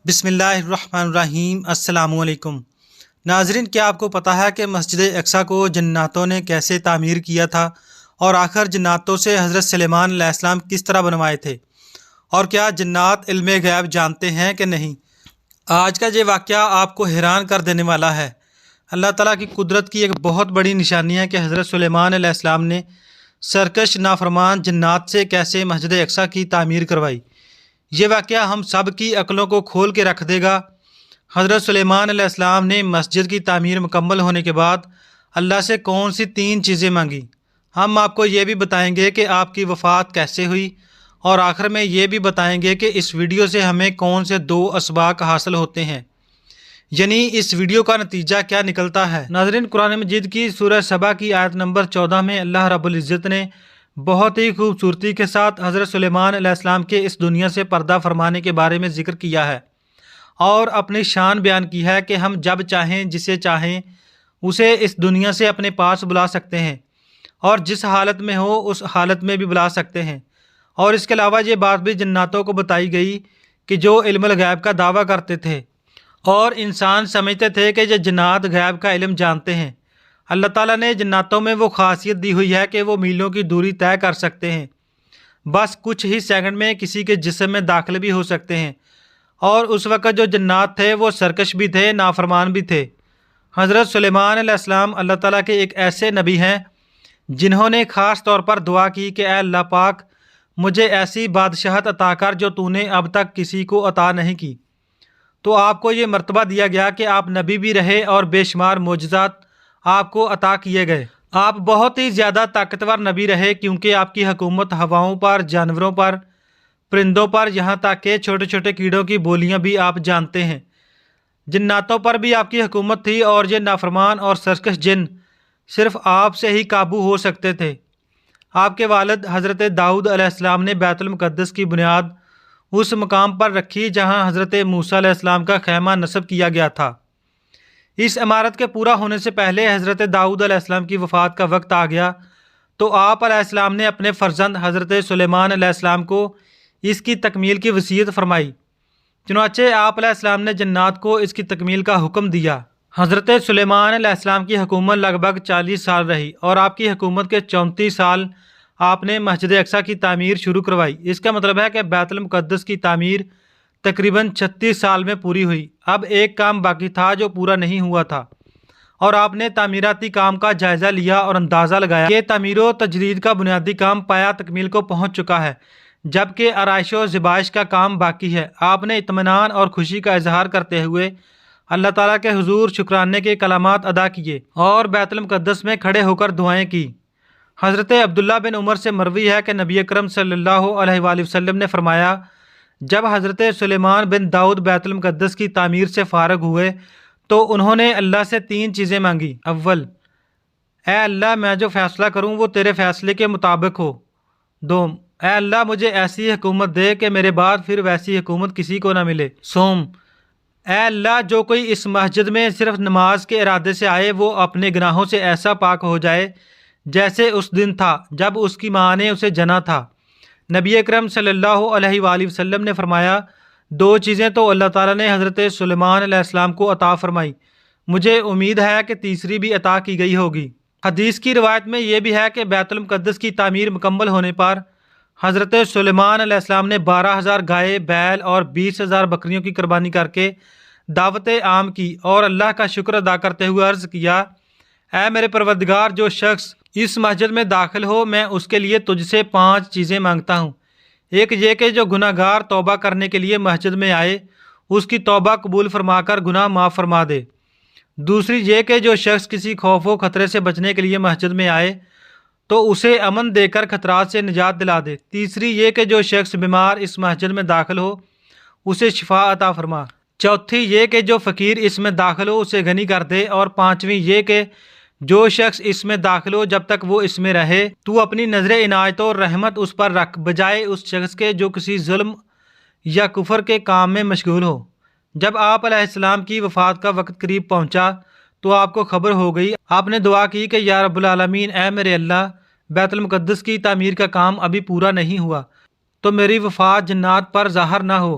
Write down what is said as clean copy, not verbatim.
بسم اللہ الرحمن الرحیم۔ السلام علیکم ناظرین، کیا آپ کو پتہ ہے کہ مسجد اقصیٰ کو جناتوں نے کیسے تعمیر کیا تھا اور آخر جناتوں سے حضرت سلیمان علیہ السلام کس طرح بنوائے تھے؟ اور کیا جنات علم غیب جانتے ہیں کہ نہیں؟ آج کا یہ واقعہ آپ کو حیران کر دینے والا ہے۔ اللہ تعالیٰ کی قدرت کی ایک بہت بڑی نشانی ہے کہ حضرت سلیمان علیہ السلام نے سرکش نافرمان جنات سے کیسے مسجد اقصیٰ کی تعمیر کروائی۔ یہ واقعہ ہم سب کی عقلوں کو کھول کے رکھ دے گا۔ حضرت سلیمان علیہ السلام نے مسجد کی تعمیر مکمل ہونے کے بعد اللہ سے کون سی 3 چیزیں مانگی؟ ہم آپ کو یہ بھی بتائیں گے کہ آپ کی وفات کیسے ہوئی، اور آخر میں یہ بھی بتائیں گے کہ اس ویڈیو سے ہمیں کون سے 2 اسباق حاصل ہوتے ہیں، یعنی اس ویڈیو کا نتیجہ کیا نکلتا ہے۔ ناظرین، قرآن مجید کی سورہ سبا کی آیت نمبر 14 میں اللہ رب العزت نے بہت ہی خوبصورتی کے ساتھ حضرت سلیمان علیہ السلام کے اس دنیا سے پردہ فرمانے کے بارے میں ذکر کیا ہے اور اپنی شان بیان کی ہے کہ ہم جب چاہیں جسے چاہیں اسے اس دنیا سے اپنے پاس بلا سکتے ہیں، اور جس حالت میں ہو اس حالت میں بھی بلا سکتے ہیں۔ اور اس کے علاوہ یہ بات بھی جناتوں کو بتائی گئی کہ جو علم الغیب کا دعویٰ کرتے تھے اور انسان سمجھتے تھے کہ یہ جنات غیب کا علم جانتے ہیں، اللہ تعالیٰ نے جناتوں میں وہ خاصیت دی ہوئی ہے کہ وہ میلوں کی دوری طے کر سکتے ہیں، بس کچھ ہی سیکنڈ میں کسی کے جسم میں داخل بھی ہو سکتے ہیں۔ اور اس وقت جو جنات تھے وہ سرکش بھی تھے، نافرمان بھی تھے۔ حضرت سلیمان علیہ السلام اللہ تعالیٰ کے ایک ایسے نبی ہیں جنہوں نے خاص طور پر دعا کی کہ اے اللہ پاک، مجھے ایسی بادشاہت عطا کر جو تو نے اب تک کسی کو عطا نہیں کی۔ تو آپ کو یہ مرتبہ دیا گیا کہ آپ نبی بھی رہے اور بے شمار معجزات آپ کو عطا کیے گئے۔ آپ بہت ہی زیادہ طاقتور نبی رہے کیونکہ آپ کی حکومت ہواؤں پر، جانوروں پر، پرندوں پر، یہاں تک کہ چھوٹے چھوٹے کیڑوں کی بولیاں بھی آپ جانتے ہیں۔ جناتوں پر بھی آپ کی حکومت تھی اور یہ نافرمان اور سرکش جن صرف آپ سے ہی قابو ہو سکتے تھے۔ آپ کے والد حضرت داؤد علیہ السلام نے بیت المقدس کی بنیاد اس مقام پر رکھی جہاں حضرت موسیٰ علیہ السلام کا خیمہ نصب کیا گیا تھا۔ اس عمارت کے پورا ہونے سے پہلے حضرت داؤد علیہ السلام کی وفات کا وقت آ گیا تو آپ علیہ السلام نے اپنے فرزند حضرت سلیمان علیہ السلام کو اس کی تکمیل کی وصیت فرمائی۔ چنانچہ آپ علیہ السلام نے جنات کو اس کی تکمیل کا حکم دیا۔ حضرت سلیمان علیہ السلام کی حکومت لگ بھگ 40 سال رہی اور آپ کی حکومت کے 34 سال آپ نے مسجد اقصیٰ کی تعمیر شروع کروائی۔ اس کا مطلب ہے کہ بیت المقدس کی تعمیر تقریباً 36 سال میں پوری ہوئی۔ اب ایک کام باقی تھا جو پورا نہیں ہوا تھا، اور آپ نے تعمیراتی کام کا جائزہ لیا اور اندازہ لگایا کہ تعمیر و تجدید کا بنیادی کام پایا تکمیل کو پہنچ چکا ہے، جبکہ آرائش و زیبائش کا کام باقی ہے۔ آپ نے اطمینان اور خوشی کا اظہار کرتے ہوئے اللہ تعالیٰ کے حضور شکرانے کے کلمات ادا کیے اور بیت المقدس میں کھڑے ہو کر دعائیں کی۔ حضرت عبداللہ بن عمر سے مروی ہے کہ نبی اکرم صلی اللہ علیہ وآلہ وسلم نے فرمایا، جب حضرت سلیمان بن داؤد بیت المقدس کی تعمیر سے فارغ ہوئے تو انہوں نے اللہ سے 3 چیزیں مانگی۔ اول، اے اللہ، میں جو فیصلہ کروں وہ تیرے فیصلے کے مطابق ہو۔ دوم، اے اللہ، مجھے ایسی حکومت دے کہ میرے بعد پھر ویسی حکومت کسی کو نہ ملے۔ سوم، اے اللہ، جو کوئی اس مسجد میں صرف نماز کے ارادے سے آئے وہ اپنے گناہوں سے ایسا پاک ہو جائے جیسے اس دن تھا جب اس کی ماں نے اسے جنا تھا۔ نبی اکرم صلی اللہ علیہ وآلہ وسلم نے فرمایا، 2 چیزیں تو اللہ تعالیٰ نے حضرت سلیمان علیہ السلام کو عطا فرمائی، مجھے امید ہے کہ تیسری بھی عطا کی گئی ہوگی۔ حدیث کی روایت میں یہ بھی ہے کہ بیت المقدس کی تعمیر مکمل ہونے پر حضرت سلیمان علیہ السلام نے 12,000 گائے، بیل اور 20,000 بکریوں کی قربانی کر کے دعوت عام کی اور اللہ کا شکر ادا کرتے ہوئے عرض کیا، اے میرے پروردگار، جو شخص اس مسجد میں داخل ہو میں اس کے لیے تجھ سے 5 چیزیں مانگتا ہوں۔ ایک یہ کہ جو گناہ گار توبہ کرنے کے لیے مسجد میں آئے اس کی توبہ قبول فرما کر گناہ معاف فرما دے۔ دوسری یہ کہ جو شخص کسی خوف و خطرے سے بچنے کے لیے مسجد میں آئے تو اسے امن دے کر خطرات سے نجات دلا دے۔ تیسری یہ کہ جو شخص بیمار اس مسجد میں داخل ہو اسے شفا عطا فرما۔ چوتھی یہ کہ جو فقیر اس میں داخل ہو اسے غنی کر دے۔ اور 5ویں یہ کہ جو شخص اس میں داخل ہو جب تک وہ اس میں رہے تو اپنی نظر عنایت اور رحمت اس پر رکھ، بجائے اس شخص کے جو کسی ظلم یا کفر کے کام میں مشغول ہو۔ جب آپ علیہ السلام کی وفات کا وقت قریب پہنچا تو آپ کو خبر ہو گئی۔ آپ نے دعا کی کہ یا رب العالمین، اے میرے اللہ، بیت المقدس کی تعمیر کا کام ابھی پورا نہیں ہوا تو میری وفات جنات پر ظاہر نہ ہو